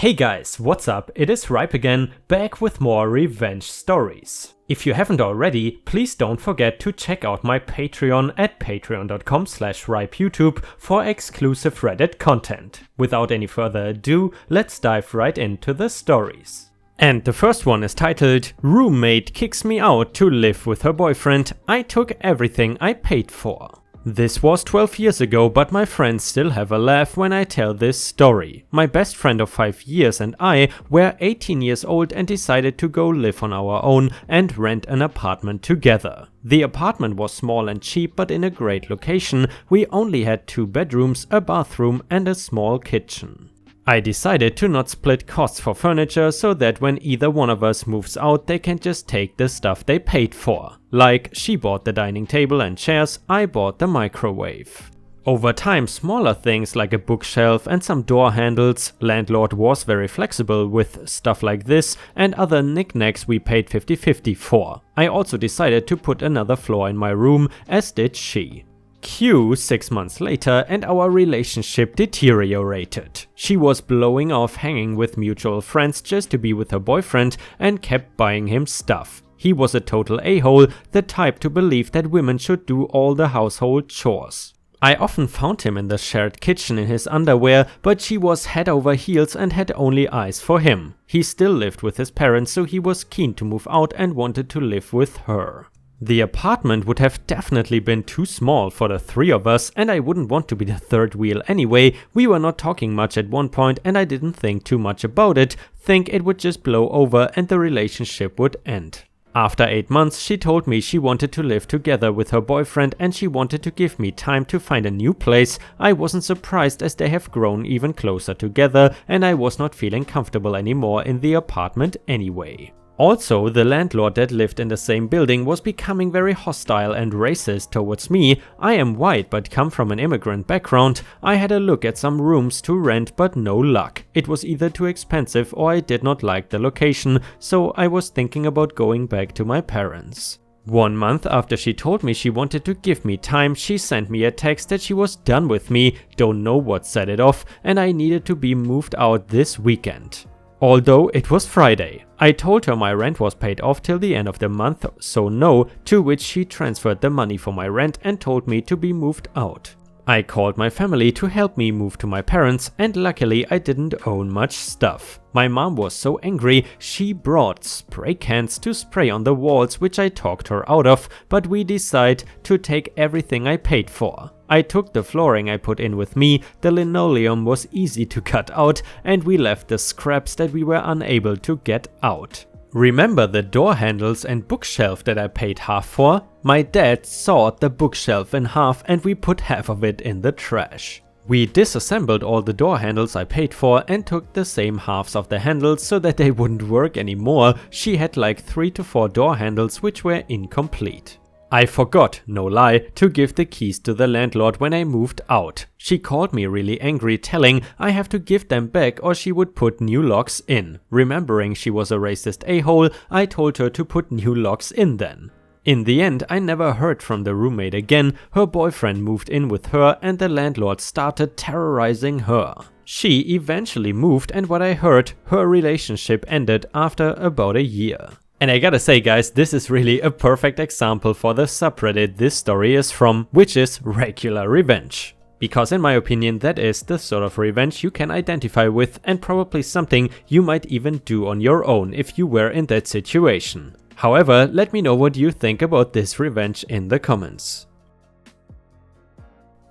Hey guys, what's up? It is Ripe again, back with more revenge stories. If you haven't already, please don't forget to check out my Patreon at patreon.com/ripeyoutube for exclusive Reddit content. Without any further ado, let's dive right into the stories. And the first one is titled, Roommate Kicks Me Out to Live with Her Boyfriend, I Took Everything I Paid For. This was 12 years ago, but my friends still have a laugh when I tell this story. My best friend of 5 years and I were 18 years old and decided to go live on our own and rent an apartment together. The apartment was small and cheap, but in a great location. We only had 2 bedrooms, a bathroom and a small kitchen. I decided to not split costs for furniture so that when either one of us moves out, they can just take the stuff they paid for. Like, she bought the dining table and chairs, I bought the microwave. Over time, smaller things like a bookshelf and some door handles, landlord was very flexible with stuff like this, and other knickknacks we paid 50-50 for. I also decided to put another floor in my room, as did she. Q 6 months later and our relationship deteriorated. She was blowing off hanging with mutual friends just to be with her boyfriend and kept buying him stuff. He was a total a-hole, the type to believe that women should do all the household chores. I often found him in the shared kitchen in his underwear, but she was head over heels and had only eyes for him. He still lived with his parents, so he was keen to move out and wanted to live with her. The apartment would have definitely been too small for the 3 of us, and I wouldn't want to be the third wheel anyway. We were not talking much at one point and I didn't think too much about it, think it would just blow over and the relationship would end. After 8 months, she told me she wanted to live together with her boyfriend and she wanted to give me time to find a new place. I wasn't surprised as they have grown even closer together and I was not feeling comfortable anymore in the apartment anyway. Also, the landlord that lived in the same building was becoming very hostile and racist towards me. I am white but come from an immigrant background. I had a look at some rooms to rent but no luck. It was either too expensive or I did not like the location, so I was thinking about going back to my parents. 1 month after she told me she wanted to give me time, she sent me a text that she was done with me, don't know what set it off, and I needed to be moved out this weekend. Although it was Friday. I told her my rent was paid off till the end of the month, so no, to which she transferred the money for my rent and told me to be moved out. I called my family to help me move to my parents and luckily I didn't own much stuff. My mom was so angry, she brought spray cans to spray on the walls, which I talked her out of, but we decided to take everything I paid for. I took the flooring I put in with me, the linoleum was easy to cut out, and we left the scraps that we were unable to get out. Remember the door handles and bookshelf that I paid half for? My dad sawed the bookshelf in half and we put half of it in the trash. We disassembled all the door handles I paid for and took the same halves of the handles so that they wouldn't work anymore. She had like 3 to 4 door handles which were incomplete. I forgot, no lie, to give the keys to the landlord when I moved out. She called me really angry, telling I have to give them back or she would put new locks in. Remembering she was a racist a-hole, I told her to put new locks in then. In the end, I never heard from the roommate again. Her boyfriend moved in with her and the landlord started terrorizing her. She eventually moved and what I heard, her relationship ended after about a year. And I gotta say guys, this is really a perfect example for the subreddit this story is from, which is regular revenge. Because in my opinion that is the sort of revenge you can identify with and probably something you might even do on your own if you were in that situation. However, let me know what you think about this revenge in the comments.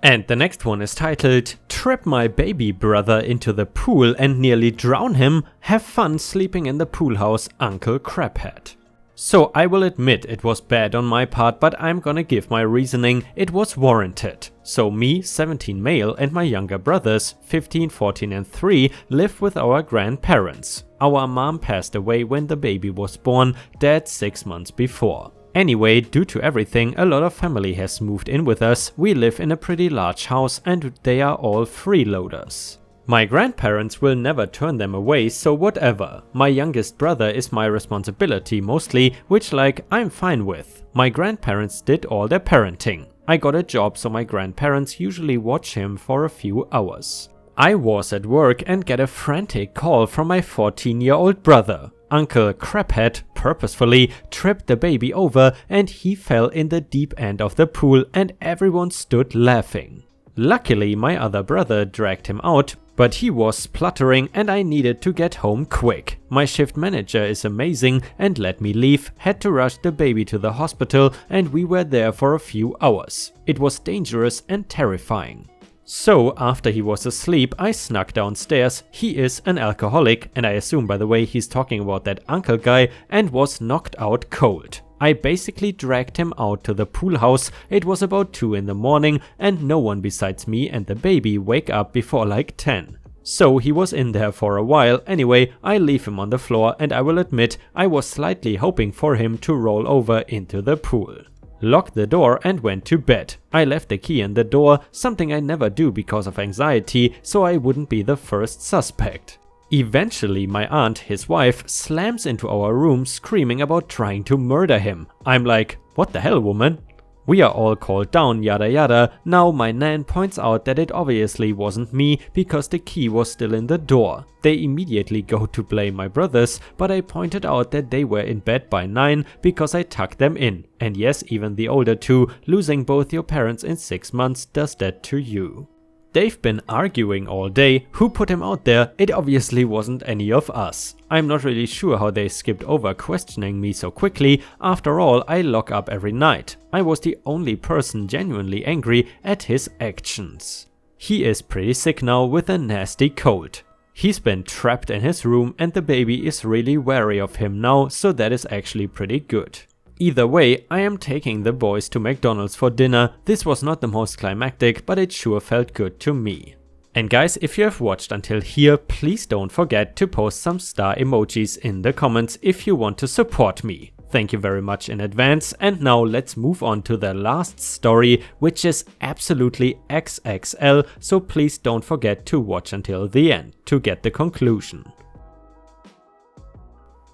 And the next one is titled, Trip my baby brother into the pool and nearly drown him, have fun sleeping in the pool house, Uncle Crabhead. So I will admit it was bad on my part, but I'm gonna give my reasoning, it was warranted. So me, 17 male, and my younger brothers, 15, 14 and 3, live with our grandparents. Our mom passed away when the baby was born, dad 6 months before. Anyway, due to everything, a lot of family has moved in with us. We live in a pretty large house and they are all freeloaders. My grandparents will never turn them away, so whatever. My youngest brother is my responsibility mostly, which like I'm fine with. My grandparents did all their parenting. I got a job so my grandparents usually watch him for a few hours. I was at work and get a frantic call from my 14-year-old brother. Uncle Crabhead purposefully tripped the baby over and he fell in the deep end of the pool and everyone stood laughing. Luckily, my other brother dragged him out, but he was spluttering and I needed to get home quick. My shift manager is amazing and let me leave, had to rush the baby to the hospital and we were there for a few hours. It was dangerous and terrifying. So after he was asleep, I snuck downstairs. He is an alcoholic and I assume by the way he's talking about that uncle guy, and was knocked out cold. I basically dragged him out to the pool house. It was about 2 in the morning and no one besides me and the baby wake up before like 10. So he was in there for a while. Anyway, I leave him on the floor and I will admit I was slightly hoping for him to roll over into the pool. Locked the door and went to bed. I left the key in the door, something I never do because of anxiety, so I wouldn't be the first suspect. Eventually my aunt, his wife, slams into our room screaming about trying to murder him. I'm like, what the hell, woman? We are all called down, yada yada. Now my nan points out that it obviously wasn't me because the key was still in the door. They immediately go to blame my brothers, but I pointed out that they were in bed by 9 because I tucked them in. And yes, even the older two, losing both your parents in 6 months does that to you. They've been arguing all day. Who put him out there? It obviously wasn't any of us. I'm not really sure how they skipped over questioning me so quickly. After all, I lock up every night. I was the only person genuinely angry at his actions. He is pretty sick now with a nasty cold. He's been trapped in his room and the baby is really wary of him now, so that is actually pretty good. Either way, I am taking the boys to McDonald's for dinner. This was not the most climactic, but it sure felt good to me. And guys, if you have watched until here, please don't forget to post some star emojis in the comments if you want to support me. Thank you very much in advance, and now let's move on to the last story, which is absolutely XXL, so please don't forget to watch until the end to get the conclusion.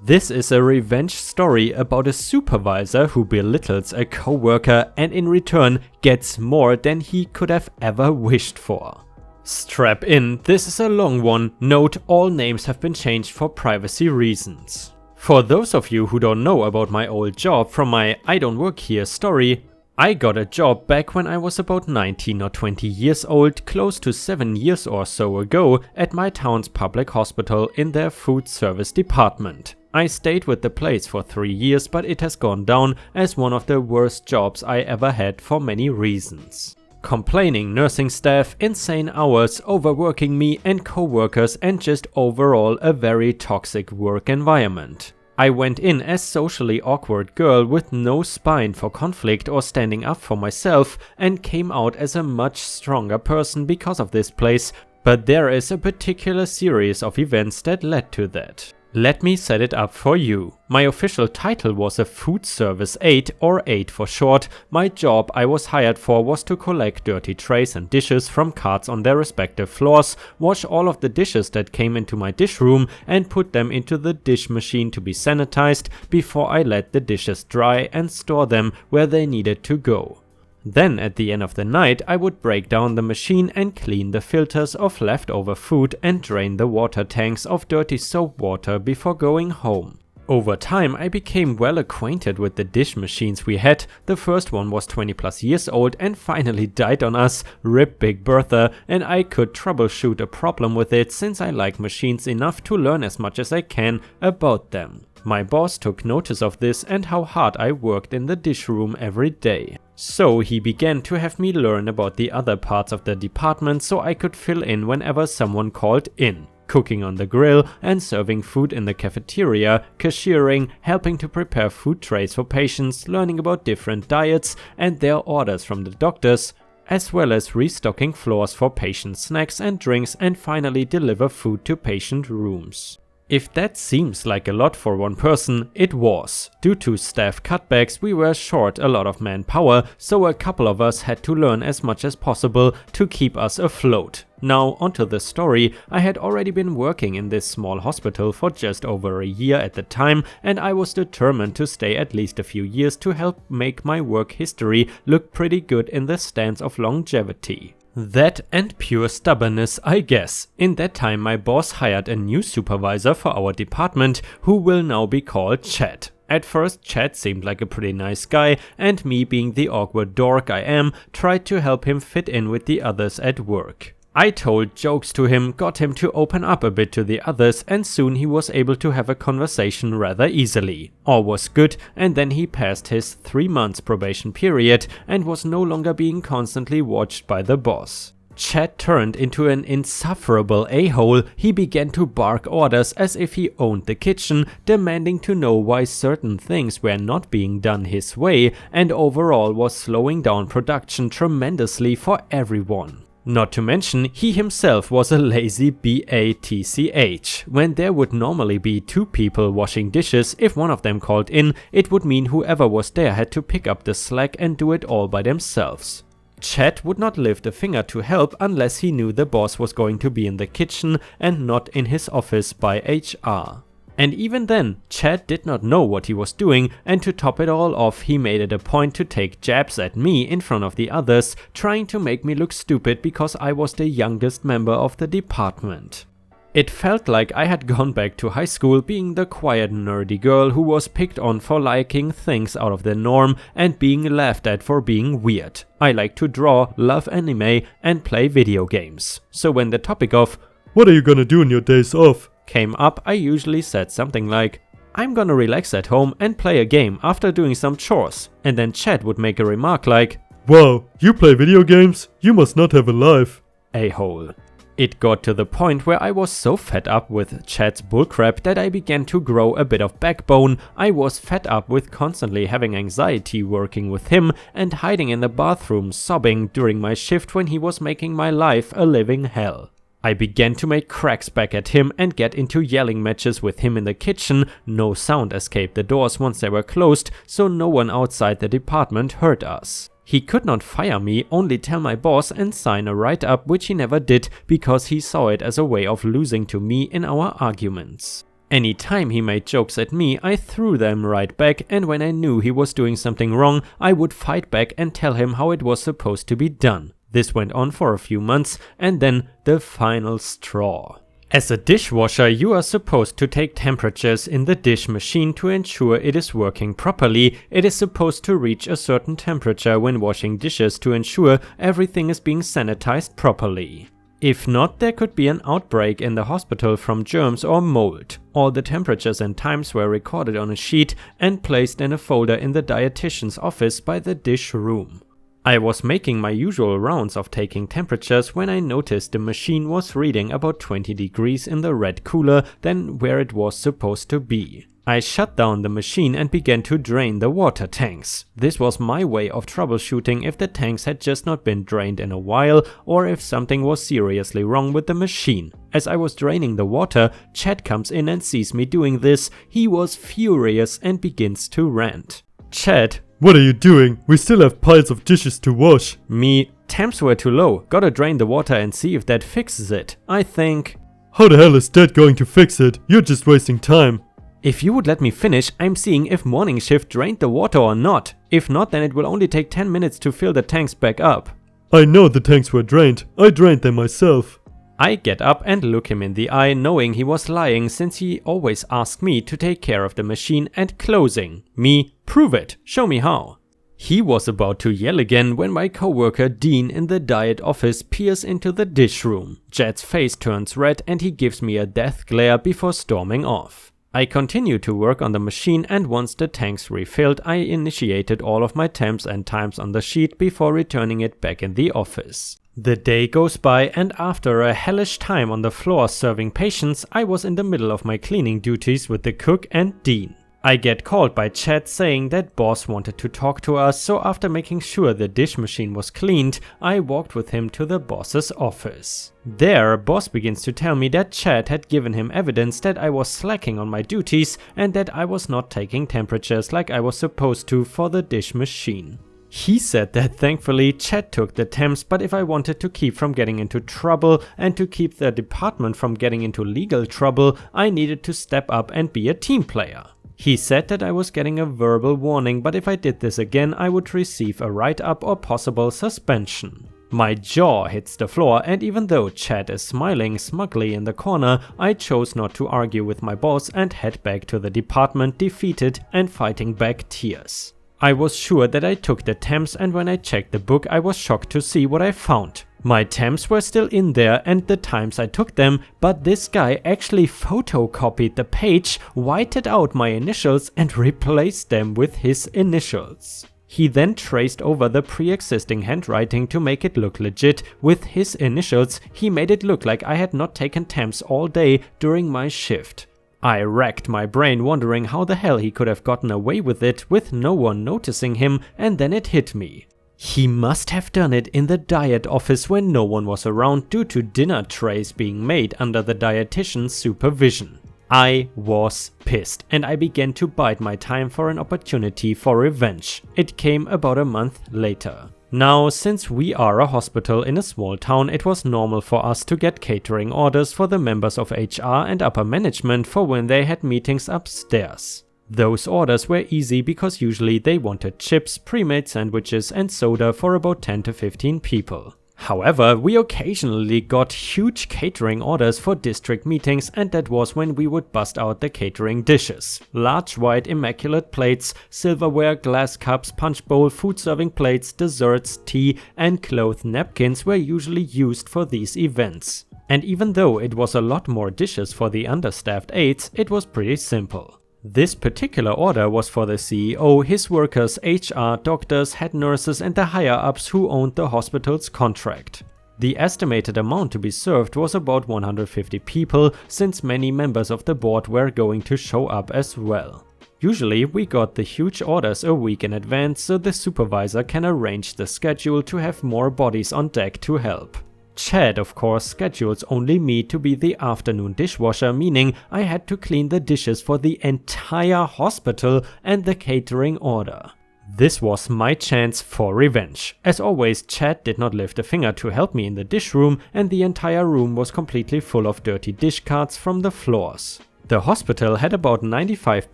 This is a revenge story about a supervisor who belittles a co-worker and in return gets more than he could have ever wished for. Strap in, this is a long one. Note, all names have been changed for privacy reasons. For those of you who don't know about my old job from my I don't work here story, I got a job back when I was about 19 or 20 years old, close to 7 years or so ago, at my town's public hospital in their food service department. I stayed with the place for 3 years, but it has gone down as one of the worst jobs I ever had for many reasons. Complaining nursing staff, insane hours, overworking me and co-workers, and just overall a very toxic work environment. I went in as socially awkward girl with no spine for conflict or standing up for myself and came out as a much stronger person because of this place, but there is a particular series of events that led to that. Let me set it up for you. My official title was a food service aide, or aide for short. My job I was hired for was to collect dirty trays and dishes from carts on their respective floors, wash all of the dishes that came into my dish room and put them into the dish machine to be sanitized before I let the dishes dry and store them where they needed to go. Then at the end of the night I would break down the machine and clean the filters of leftover food and drain the water tanks of dirty soap water before going home. Over time I became well acquainted with the dish machines we had. The first one was 20 plus years old and finally died on us, rip Big Bertha, and I could troubleshoot a problem with it since I like machines enough to learn as much as I can about them. My boss took notice of this and how hard I worked in the dish room every day. So he began to have me learn about the other parts of the department so I could fill in whenever someone called in. Cooking on the grill and serving food in the cafeteria, cashiering, helping to prepare food trays for patients, learning about different diets and their orders from the doctors, as well as restocking floors for patient snacks and drinks, and finally deliver food to patient rooms. If that seems like a lot for one person, it was. Due to staff cutbacks, we were short a lot of manpower, so a couple of us had to learn as much as possible to keep us afloat. Now onto the story. I had already been working in this small hospital for just over a year at the time, and I was determined to stay at least a few years to help make my work history look pretty good in the stance of longevity. That and pure stubbornness, I guess. In that time my boss hired a new supervisor for our department who will now be called Chad. At first Chad seemed like a pretty nice guy, and me, being the awkward dork I am, tried to help him fit in with the others at work. I told jokes to him, got him to open up a bit to the others, and soon he was able to have a conversation rather easily. All was good, and then he passed his 3 months probation period and was no longer being constantly watched by the boss. Chad turned into an insufferable a-hole. He began to bark orders as if he owned the kitchen, demanding to know why certain things were not being done his way, and overall was slowing down production tremendously for everyone. Not to mention, he himself was a lazy BATCH. When there would normally be 2 people washing dishes, if one of them called in, it would mean whoever was there had to pick up the slack and do it all by themselves. Chad would not lift a finger to help unless he knew the boss was going to be in the kitchen and not in his office by HR. And even then, Chad did not know what he was doing, and to top it all off, he made it a point to take jabs at me in front of the others, trying to make me look stupid because I was the youngest member of the department. It felt like I had gone back to high school, being the quiet nerdy girl who was picked on for liking things out of the norm and being laughed at for being weird. I like to draw, love anime, and play video games. So when the topic of "What are you gonna do on your days off?" came up, I usually said something like, "I'm gonna relax at home and play a game after doing some chores." And then Chad would make a remark like, "Wow, you play video games? You must not have a life." A-hole. It got to the point where I was so fed up with Chad's bullcrap that I began to grow a bit of backbone. I was fed up with constantly having anxiety working with him and hiding in the bathroom sobbing during my shift when he was making my life a living hell. I began to make cracks back at him and get into yelling matches with him in the kitchen. No sound escaped the doors once they were closed, so no one outside the department heard us. He could not fire me, only tell my boss and sign a write-up, which he never did because he saw it as a way of losing to me in our arguments. Anytime he made jokes at me, I threw them right back, and when I knew he was doing something wrong, I would fight back and tell him how it was supposed to be done. This went on for a few months, and then the final straw. As a dishwasher, you are supposed to take temperatures in the dish machine to ensure it is working properly. It is supposed to reach a certain temperature when washing dishes to ensure everything is being sanitized properly. If not, there could be an outbreak in the hospital from germs or mold. All the temperatures and times were recorded on a sheet and placed in a folder in the dietitian's office by the dish room. I was making my usual rounds of taking temperatures when I noticed the machine was reading about 20 degrees in the red cooler than where it was supposed to be. I shut down the machine and began to drain the water tanks. This was my way of troubleshooting if the tanks had just not been drained in a while or if something was seriously wrong with the machine. As I was draining the water, Chad comes in and sees me doing this. He was furious and begins to rant. Chad: "What are you doing? We still have piles of dishes to wash." Me: "Temps were too low. Gotta drain the water and see if that fixes it. I think." "How the hell is that going to fix it? You're just wasting time." If you would let me finish, I'm seeing if morning shift drained the water or not. If not, then it will only take 10 minutes to fill the tanks back up. "I know the tanks were drained. I drained them myself." I get up and look him in the eye, knowing he was lying since he always asked me to take care of the machine and closing. Me: "Prove it. Show me how." He was about to yell again when my coworker Dean in the diet office peers into the dish room. Jed's face turns red and he gives me a death glare before storming off. I continue to work on the machine, and once the tanks refilled, I initiated all of my temps and times on the sheet before returning it back in the office. The day goes by, and after a hellish time on the floor serving patients, I was in the middle of my cleaning duties with the cook and Dean. I get called by Chad saying that boss wanted to talk to us, so after making sure the dish machine was cleaned, I walked with him to the boss's office. There, boss begins to tell me that Chad had given him evidence that I was slacking on my duties and that I was not taking temperatures like I was supposed to for the dish machine. He said that thankfully Chad took the temps, but if I wanted to keep from getting into trouble and to keep the department from getting into legal trouble, I needed to step up and be a team player. He said that I was getting a verbal warning, but if I did this again, I would receive a write-up or possible suspension. My jaw hits the floor, and even though Chad is smiling smugly in the corner, I chose not to argue with my boss and head back to the department defeated and fighting back tears. I was sure that I took the temps, and when I checked the book I was shocked to see what I found. My temps were still in there and the times I took them, but this guy actually photocopied the page, whited out my initials and replaced them with his initials. He then traced over the pre-existing handwriting to make it look legit. With his initials, he made it look like I had not taken temps all day during my shift. I racked my brain wondering how the hell he could have gotten away with it with no one noticing him, and then it hit me. He must have done it in the diet office when no one was around due to dinner trays being made under the dietitian's supervision. I was pissed and I began to bide my time for an opportunity for revenge. It came about a month later. Now, since we are a hospital in a small town, it was normal for us to get catering orders for the members of HR and upper management for when they had meetings upstairs. Those orders were easy because usually they wanted chips, pre-made sandwiches and soda for about 10 to 15 people. However, we occasionally got huge catering orders for district meetings, and that was when we would bust out the catering dishes. Large white immaculate plates, silverware, glass cups, punch bowl, food serving plates, desserts, tea and cloth napkins were usually used for these events. And even though it was a lot more dishes for the understaffed aides, it was pretty simple. This particular order was for the CEO, his workers, HR, doctors, head nurses and the higher-ups who owned the hospital's contract. The estimated amount to be served was about 150 people, since many members of the board were going to show up as well. Usually we got the huge orders a week in advance, so the supervisor can arrange the schedule to have more bodies on deck to help. Chad, of course, schedules only me to be the afternoon dishwasher, meaning I had to clean the dishes for the entire hospital and the catering order. This was my chance for revenge. As always, Chad did not lift a finger to help me in the dish room, and the entire room was completely full of dirty dish cards from the floors. The hospital had about 95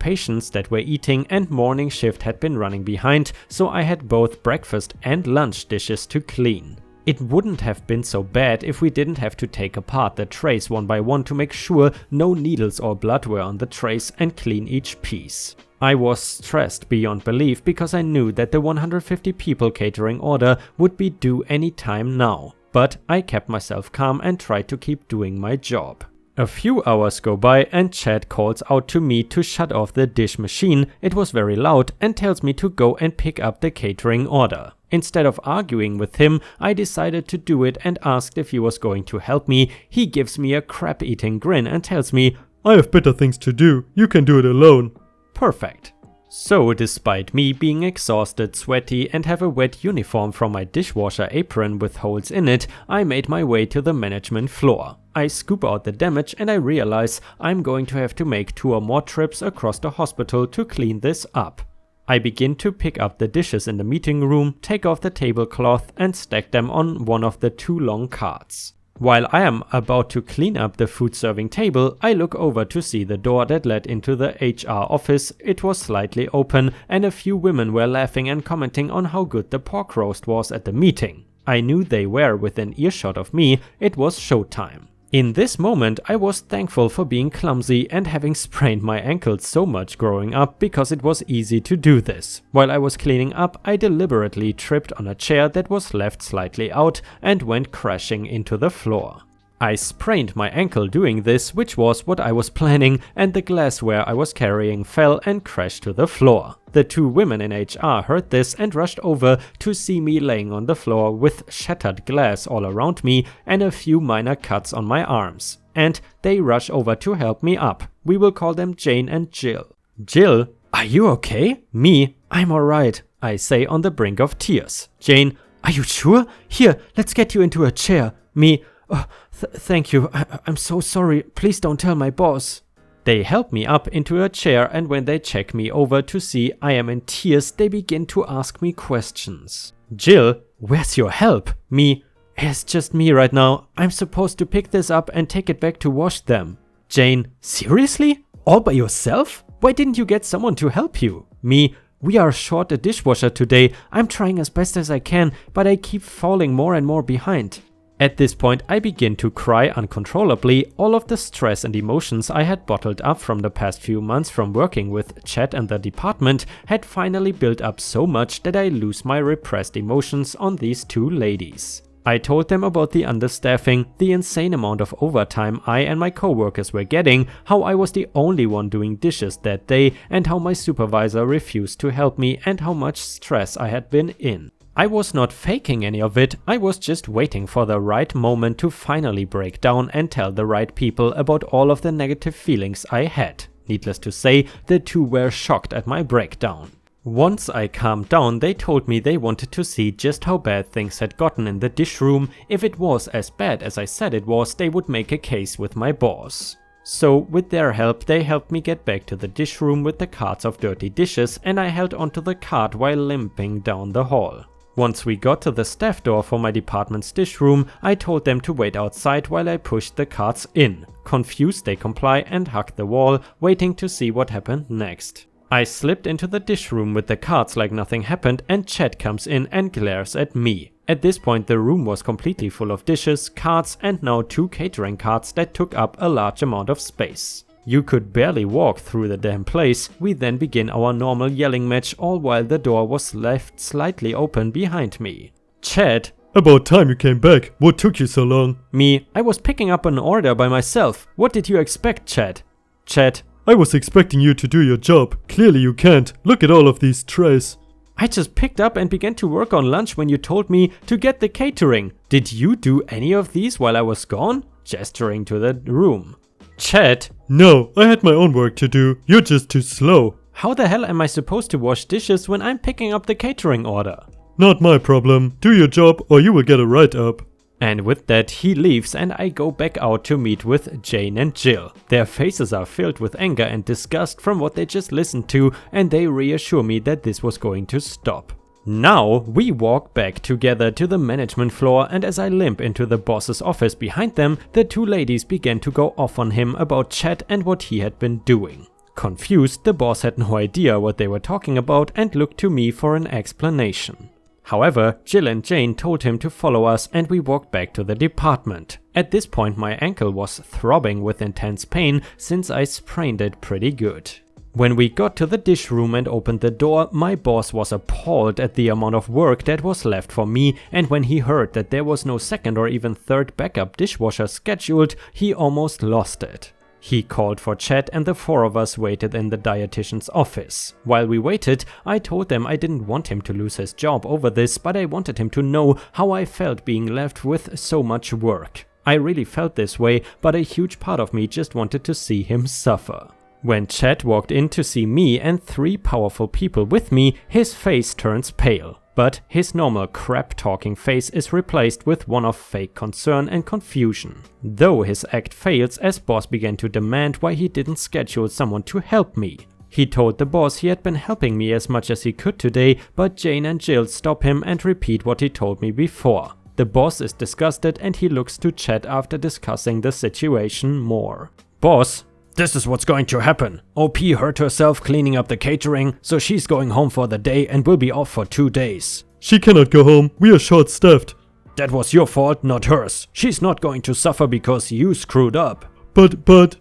patients that were eating, and morning shift had been running behind, so I had both breakfast and lunch dishes to clean. It wouldn't have been so bad if we didn't have to take apart the trays one by one to make sure no needles or blood were on the trays and clean each piece. I was stressed beyond belief because I knew that the 150 people catering order would be due any time now, but I kept myself calm and tried to keep doing my job. A few hours go by and Chad calls out to me to shut off the dish machine, it was very loud, and tells me to go and pick up the catering order. Instead of arguing with him, I decided to do it and asked if he was going to help me. He gives me a crap-eating grin and tells me, "I have better things to do, you can do it alone." Perfect. So, despite me being exhausted, sweaty and have a wet uniform from my dishwasher apron with holes in it, I made my way to the management floor. I scoop out the damage and I realize I'm going to have to make 2 or more trips across the hospital to clean this up. I begin to pick up the dishes in the meeting room, take off the tablecloth and stack them on one of the 2 long carts. While I am about to clean up the food serving table, I look over to see the door that led into the HR office. It was slightly open and a few women were laughing and commenting on how good the pork roast was at the meeting. I knew they were within earshot of me, it was showtime. In this moment, I was thankful for being clumsy and having sprained my ankles so much growing up because it was easy to do this. While I was cleaning up, I deliberately tripped on a chair that was left slightly out and went crashing into the floor. I sprained my ankle doing this, which was what I was planning, and the glassware I was carrying fell and crashed to the floor. The 2 women in HR heard this and rushed over to see me laying on the floor with shattered glass all around me and a few minor cuts on my arms. And they rush over to help me up. We will call them Jane and Jill. Jill, are you okay? Me, I'm alright, I say on the brink of tears. Jane, are you sure? Here, let's get you into a chair. Me, oh, thank you, I'm so sorry, please don't tell my boss. They help me up into a chair, and when they check me over to see I am in tears, they begin to ask me questions. Jill, where's your help? Me, it's just me right now. I'm supposed to pick this up and take it back to wash them. Jane, seriously? All by yourself? Why didn't you get someone to help you? Me, "We are short a dishwasher today. I'm trying as best as I can, but I keep falling more and more behind." At this point, I begin to cry uncontrollably. All of the stress and emotions I had bottled up from the past few months from working with Chad and the department had finally built up so much that I lose my repressed emotions on these two ladies. I told them about the understaffing, the insane amount of overtime I and my coworkers were getting, how I was the only one doing dishes that day, and how my supervisor refused to help me and how much stress I had been in. I was not faking any of it, I was just waiting for the right moment to finally break down and tell the right people about all of the negative feelings I had. Needless to say, the two were shocked at my breakdown. Once I calmed down, they told me they wanted to see just how bad things had gotten in the dish room. If it was as bad as I said it was, they would make a case with my boss. So with their help, they helped me get back to the dish room with the carts of dirty dishes, and I held onto the cart while limping down the hall. Once we got to the staff door for my department's dish room, I told them to wait outside while I pushed the carts in. Confused, they comply and hug the wall, waiting to see what happened next. I slipped into the dish room with the carts like nothing happened, and Chad comes in and glares at me. At this point, the room was completely full of dishes, carts, and now 2 catering carts that took up a large amount of space. You could barely walk through the damn place. We then begin our normal yelling match, all while the door was left slightly open behind me. Chad: "About time you came back. What took you so long?" Me: "I was picking up an order by myself. What did you expect, Chad?" Chad: "I was expecting you to do your job. Clearly you can't. Look at all of these trays." "I just picked up and began to work on lunch when you told me to get the catering. Did you do any of these while I was gone?" Gesturing to the room. Chad: "No, I had my own work to do. You're just too slow." "How the hell am I supposed to wash dishes when I'm picking up the catering order?" "Not my problem. Do your job or you will get a write-up." And with that, he leaves and I go back out to meet with Jane and Jill. Their faces are filled with anger and disgust from what they just listened to, and they reassure me that this was going to stop. Now we walk back together to the management floor, and as I limp into the boss's office behind them, the two ladies began to go off on him about Chad and what he had been doing. Confused, the boss had no idea what they were talking about and looked to me for an explanation. However, Jill and Jane told him to follow us and we walked back to the department. At this point my ankle was throbbing with intense pain since I sprained it pretty good. When we got to the dish room and opened the door, my boss was appalled at the amount of work that was left for me, and when he heard that there was no second or even third backup dishwasher scheduled, he almost lost it. He called for Chad and the 4 of us waited in the dietitian's office. While we waited, I told them I didn't want him to lose his job over this, but I wanted him to know how I felt being left with so much work. I really felt this way, but a huge part of me just wanted to see him suffer. When Chad walked in to see me and 3 powerful people with me, his face turns pale. But his normal crap-talking face is replaced with one of fake concern and confusion. Though his act fails as boss began to demand why he didn't schedule someone to help me. He told the boss he had been helping me as much as he could today, but Jane and Jill stop him and repeat what he told me before. The boss is disgusted and he looks to Chad after discussing the situation more. "Boss, this is what's going to happen. OP hurt herself cleaning up the catering, so she's going home for the day and will be off for 2 days. "She cannot go home. We are short-staffed." That was your fault, not hers. She's not going to suffer because you screwed up. But...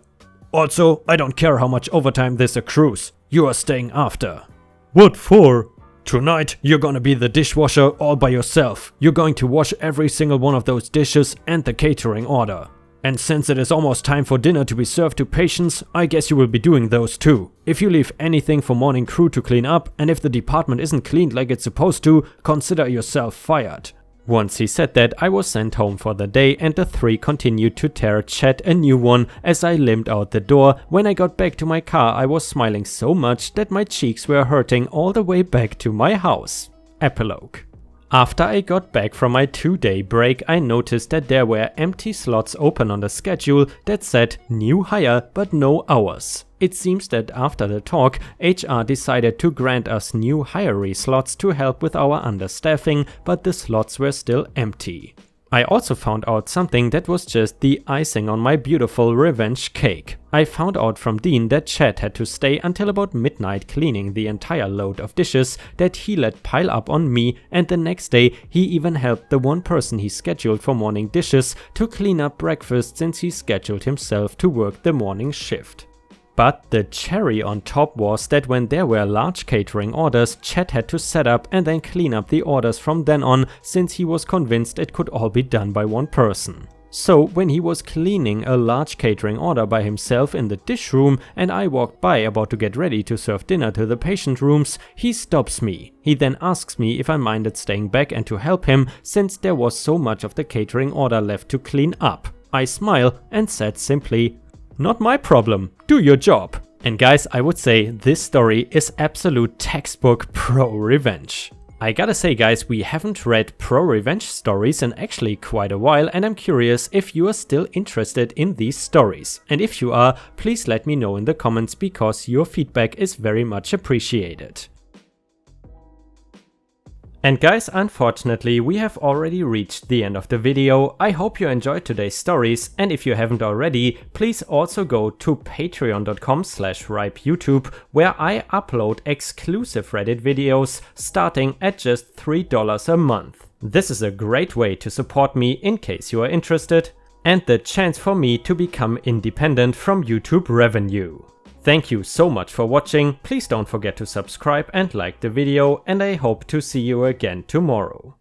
Also, I don't care how much overtime this accrues. You are staying after. What for? Tonight, you're gonna be the dishwasher all by yourself. You're going to wash every single one of those dishes and the catering order. And since it is almost time for dinner to be served to patients, I guess you will be doing those too. If you leave anything for morning crew to clean up, and if the department isn't cleaned like it's supposed to, consider yourself fired." Once he said that, I was sent home for the day and the 3 continued to tear Chad a new one as I limped out the door. When I got back to my car, I was smiling so much that my cheeks were hurting all the way back to my house. Epilogue. After I got back from my 2-day break, I noticed that there were empty slots open on the schedule that said new hire but no hours. It seems that after the talk, HR decided to grant us new hiree slots to help with our understaffing, but the slots were still empty. I also found out something that was just the icing on my beautiful revenge cake. I found out from Dean that Chad had to stay until about midnight cleaning the entire load of dishes that he let pile up on me, and the next day he even helped the one person he scheduled for morning dishes to clean up breakfast since he scheduled himself to work the morning shift. But the cherry on top was that when there were large catering orders, Chad had to set up and then clean up the orders from then on, since he was convinced it could all be done by one person. So when he was cleaning a large catering order by himself in the dish room and I walked by about to get ready to serve dinner to the patient rooms, he stops me. He then asks me if I minded staying back and to help him, since there was so much of the catering order left to clean up. I smile and said simply, "Not my problem, do your job." And guys, I would say this story is absolute textbook pro-revenge. I gotta say guys, we haven't read pro-revenge stories in actually quite a while, and I'm curious if you are still interested in these stories. And if you are, please let me know in the comments, because your feedback is very much appreciated. And guys, unfortunately, we have already reached the end of the video. I hope you enjoyed today's stories, and if you haven't already, please also go to patreon.com/ripeyoutube, where I upload exclusive Reddit videos starting at just $3 a month. This is a great way to support me in case you are interested, and the chance for me to become independent from YouTube revenue. Thank you so much for watching, please don't forget to subscribe and like the video, and I hope to see you again tomorrow.